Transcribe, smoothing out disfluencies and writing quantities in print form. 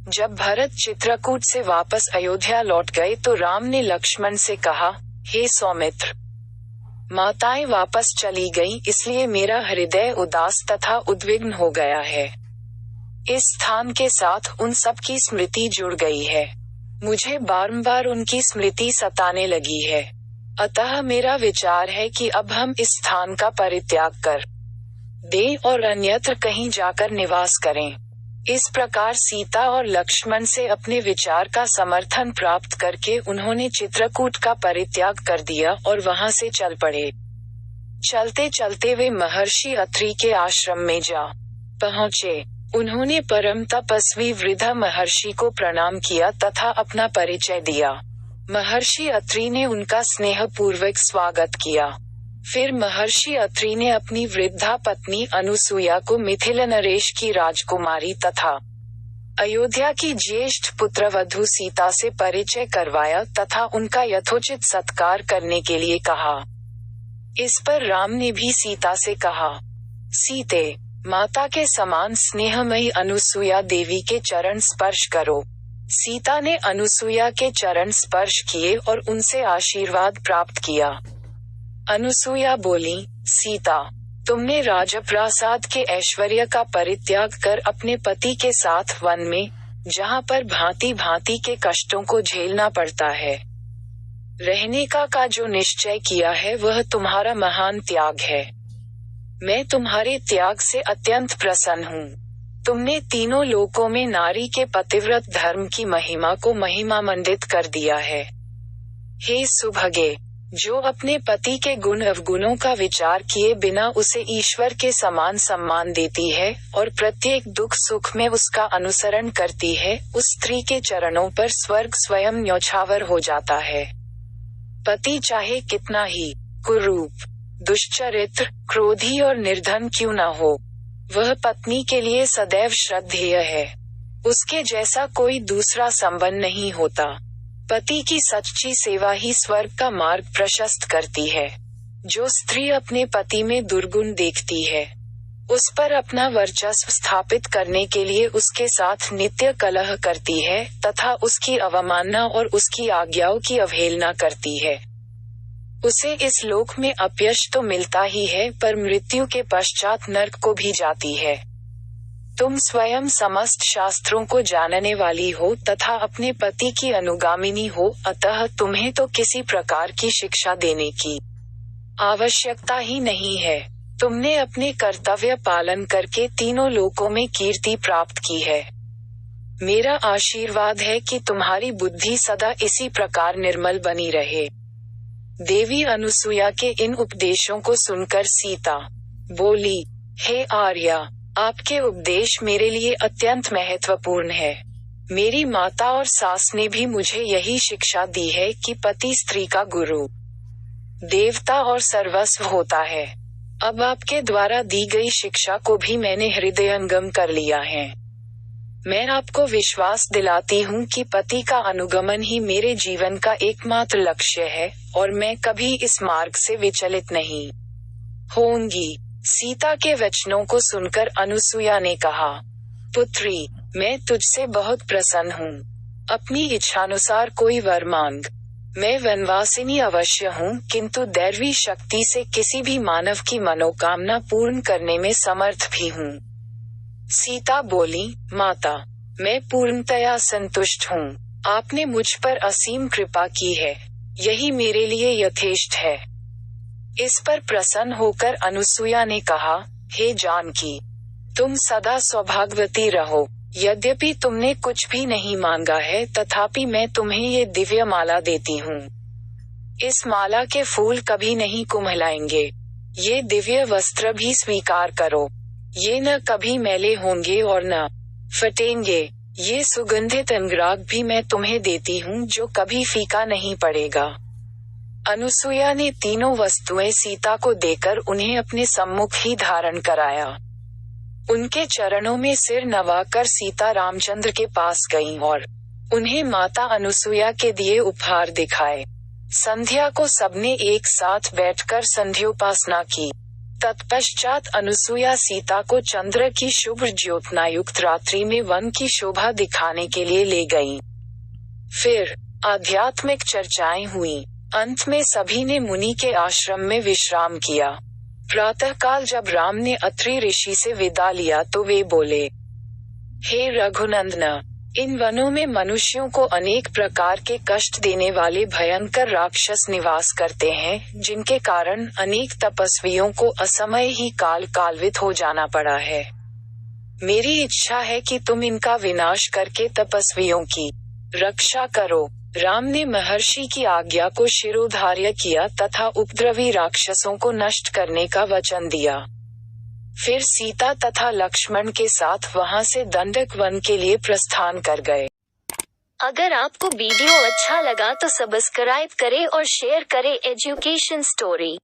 जब भरत चित्रकूट से वापस अयोध्या लौट गए तो राम ने लक्ष्मण से कहा, हे सौमित्र, माताएं वापस चली गईं, इसलिए मेरा हृदय उदास तथा उद्विग्न हो गया है। इस स्थान के साथ उन सब की स्मृति जुड़ गई है। मुझे बारंबार उनकी स्मृति सताने लगी है। अतः मेरा विचार है कि अब हम इस स्थान का परित्याग कर दें और अन्यत्र कहीं जाकर निवास करें। इस प्रकार सीता और लक्ष्मण से अपने विचार का समर्थन प्राप्त करके उन्होंने चित्रकूट का परित्याग कर दिया और वहां से चल पड़े। चलते चलते वे महर्षि अत्रि के आश्रम में जा पहुंचे। उन्होंने परम तपस्वी वृद्ध महर्षि को प्रणाम किया तथा अपना परिचय दिया। महर्षि अत्रि ने उनका स्नेहपूर्वक स्वागत किया। फिर महर्षि अत्रि ने अपनी वृद्धा पत्नी अनुसुईया को मिथिला नरेश की राजकुमारी तथा अयोध्या की ज्येष्ठ पुत्रवधू सीता से परिचय करवाया तथा उनका यथोचित सत्कार करने के लिए कहा। इस पर राम ने भी सीता से कहा, सीते, माता के समान स्नेहमयी अनुसुईया देवी के चरण स्पर्श करो। सीता ने अनुसुईया के चरण स्पर्श किए और उनसे आशीर्वाद प्राप्त किया। अनुसुईया बोली, सीता, तुमने राजप्रासाद के ऐश्वर्य का परित्याग कर अपने पति के साथ वन में, जहाँ पर भांति भांति के कष्टों को झेलना पड़ता है, रहने का जो निश्चय किया है वह तुम्हारा महान त्याग है। मैं तुम्हारे त्याग से अत्यंत प्रसन्न हूँ। तुमने तीनों लोकों में नारी के पतिव्रत धर्म की महिमा को महिमामंडित कर दिया है। हे सुभगे, जो अपने पति के गुण अवगुणों का विचार किए बिना उसे ईश्वर के समान सम्मान देती है और प्रत्येक दुख सुख में उसका अनुसरण करती है, उस स्त्री के चरणों पर स्वर्ग स्वयं न्यौछावर हो जाता है। पति चाहे कितना ही कुरूप, दुष्चरित्र, क्रोधी और निर्धन क्यों न हो, वह पत्नी के लिए सदैव श्रद्धेय है। उसके जैसा कोई दूसरा संबंध नहीं होता। पति की सच्ची सेवा ही स्वर्ग का मार्ग प्रशस्त करती है। जो स्त्री अपने पति में दुर्गुण देखती है, उस पर अपना वर्चस्व स्थापित करने के लिए उसके साथ नित्य कलह करती है तथा उसकी अवमानना और उसकी आज्ञाओं की अवहेलना करती है, उसे इस लोक में अपयश तो मिलता ही है पर मृत्यु के पश्चात नरक को भी जाती है। तुम स्वयं समस्त शास्त्रों को जानने वाली हो तथा अपने पति की अनुगामिनी हो, अतः तुम्हें तो किसी प्रकार की शिक्षा देने की आवश्यकता ही नहीं है। तुमने अपने कर्तव्य पालन करके तीनों लोकों में कीर्ति प्राप्त की है। मेरा आशीर्वाद है कि तुम्हारी बुद्धि सदा इसी प्रकार निर्मल बनी रहे। देवी अनुसुईया के इन उपदेशों को सुनकर सीता बोली, हे आर्या, आपके उपदेश मेरे लिए अत्यंत महत्वपूर्ण है। मेरी माता और सास ने भी मुझे यही शिक्षा दी है कि पति स्त्री का गुरु, देवता और सर्वस्व होता है। अब आपके द्वारा दी गई शिक्षा को भी मैंने हृदयंगम कर लिया है। मैं आपको विश्वास दिलाती हूँ कि पति का अनुगमन ही मेरे जीवन का एकमात्र लक्ष्य है और मैं कभी इस मार्ग से विचलित नहीं होंगी। सीता के वचनों को सुनकर अनुसुईया ने कहा, पुत्री, मैं तुझसे बहुत प्रसन्न हूँ। अपनी इच्छानुसार कोई वर मांग। मैं वनवासिनी अवश्य हूँ, किंतु दैवी शक्ति से किसी भी मानव की मनोकामना पूर्ण करने में समर्थ भी हूँ। सीता बोली, माता, मैं पूर्णतया संतुष्ट हूँ। आपने मुझ पर असीम कृपा की है, यही मेरे लिए यथेष्ट है। इस पर प्रसन्न होकर अनुसुईया ने कहा, हे जानकी, तुम सदा सौभाग्यवती रहो। यद्यपि तुमने कुछ भी नहीं मांगा है, तथापि मैं तुम्हें ये दिव्य माला देती हूँ। इस माला के फूल कभी नहीं कुम्हलाएंगे। ये दिव्य वस्त्र भी स्वीकार करो। ये न कभी मैले होंगे और न फटेंगे। ये सुगंधित अंगराग भी मैं तुम्हें देती हूँ, जो कभी फीका नहीं पड़ेगा। अनुसुईया ने तीनों वस्तुएं सीता को देकर उन्हें अपने सम्मुख ही धारण कराया। उनके चरणों में सिर नवाकर सीता रामचंद्र के पास गईं और उन्हें माता अनुसुईया के दिए उपहार दिखाए। संध्या को सबने एक साथ बैठकर संध्योपासना की तत्पश्चात अनुसुईया सीता को चंद्र की शुभ ज्योत्नायुक्त रात्रि में वन की शोभा दिखाने के लिए ले गईं। फिर आध्यात्मिक चर्चाएं हुई। अंत में सभी ने मुनि के आश्रम में विश्राम किया। प्रातःकाल जब राम ने अत्रि ऋषि से विदा लिया तो वे बोले, हे रघुनंदन, इन वनों में मनुष्यों को अनेक प्रकार के कष्ट देने वाले भयंकर राक्षस निवास करते हैं, जिनके कारण अनेक तपस्वियों को असमय ही कालवित हो जाना पड़ा है। मेरी इच्छा है कि तुम इनका विनाश करके तपस्वियों की रक्षा करो। राम ने महर्षि की आज्ञा को शिरोधार्य किया तथा उपद्रवी राक्षसों को नष्ट करने का वचन दिया। फिर सीता तथा लक्ष्मण के साथ वहां से दंडक वन के लिए प्रस्थान कर गए। अगर आपको वीडियो अच्छा लगा तो सब्सक्राइब करें और शेयर करें एजुकेशन स्टोरी।